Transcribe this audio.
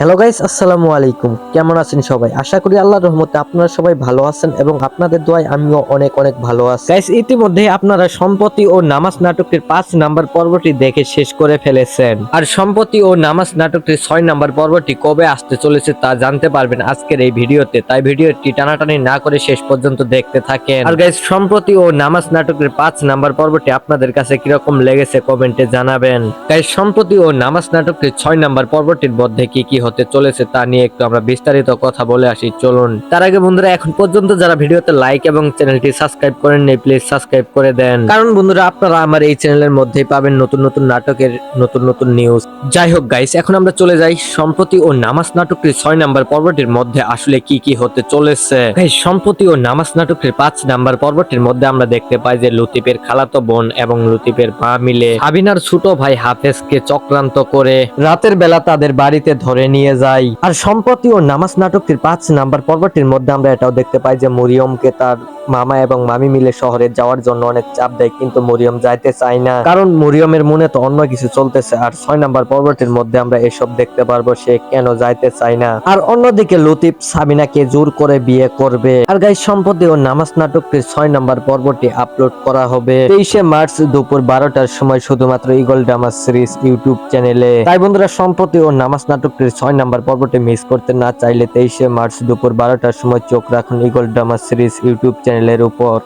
Hello guys, আসসালামু আলাইকুম। কেমন আছেন সবাই? আশা করি আল্লাহর রহমতে আপনারা সবাই ভালো আছেন এবং আপনাদের দোয়ায় আমিও অনেক অনেক ভালো আছি। গাইস, ইতিমধ্যে আপনারা সম্পত্তি ও নামাজ নাটকটির 5 নাম্বার পর্বটি দেখে শেষ করে ফেলেছেন। আর সম্পত্তি ও নামাজ নাটকটির 6 নাম্বার পর্বটি কবে আসতে চলেছে তা জানতে পারবেন আজকের এই ভিডিওতে। তাই ভিডিওটি টানাটানি না করে শেষ পর্যন্ত দেখতে থাকেন। আর গাইস, সম্পত্তি ও নামাজ নাটকের 5 নাম্বার পর্বটি আপনাদের কাছে কিরকম লেগেছে কমেন্টে জানাবেন। গাইস, সম্পত্তি ও নামাজ নাটকটির 6 নাম্বার পর্বটির মধ্যে কি কি হতে চলেছে তা নিয়ে একটু আমরা বিস্তারিত কথা বলে আসি, চলুন। তার আগে বন্ধুরা, এখন পর্যন্ত যারা ভিডিওতে লাইক এবং চ্যানেলটি সাবস্ক্রাইব করেননি, প্লিজ সাবস্ক্রাইব করে দেন, কারণ বন্ধুরা আপনারা আমার এই চ্যানেলের মধ্যেই পাবেন নতুন নতুন নাটকের নতুন নতুন নিউজ। যাই হোক গাইস, এখন আমরা চলে যাই সম্পত্তি ও নামাজ নাটকটির 6 নাম্বার পর্বটির মধ্যে আসলে কি কি হতে চলেছে। গাইস, সম্পত্তি ও নামাজ নাটকটির 5 নাম্বার পর্বটির মধ্যে আমরা দেখতে পাই যে লতিফের খালাতো বোন এবং লতিফের মা মিলে সাবিনার ছোট ভাই হাফেজকে চক্রান্ত করে রাতের বেলা তাদের বাড়িতে ধরে নিয়ে যায়। আর সম্পত্তি ও নামাজ নাটকটির 5 নাম্বার পর্বটির মধ্যে আমরা এটাও দেখতে পাই যে মরিয়মকে তার মামা এবং মামি মিলে শহরে যাওয়ার জন্য অনেক চাপ দেয়, কিন্তু মরিয়ম যাইতে চায় না, কারণ মরিয়মের মনে তো অন্য কিছু চলতেছে। আর 6 নাম্বার পর্বটির মধ্যে আমরা এসব দেখতে পারবো সে কেন যাইতে চায় না। আর অন্যদিকে লতিফ সাবিনাকে জোর করে বিয়ে করবে। আর গাইস, সম্পত্তি ও নামাজ নাটকটির 6 নাম্বার পর্বটি আপলোড করা হবে 23শে মার্চ দুপুর 12টার সময় শুধুমাত্র ইগল ড্রামা সিরিজ ইউটিউব চ্যানেলে। তাই বন্ধুরা, সম্পত্তি ও নামাজ নাটকটির 6 নাম্বার পর্বটি মিস করতে না চাইলে 23শে মার্চ দুপুর 12টার সময় চোখ রাখুন ইগল ড্রামা সিরিজ ইউটিউব চ্যানেলের উপর।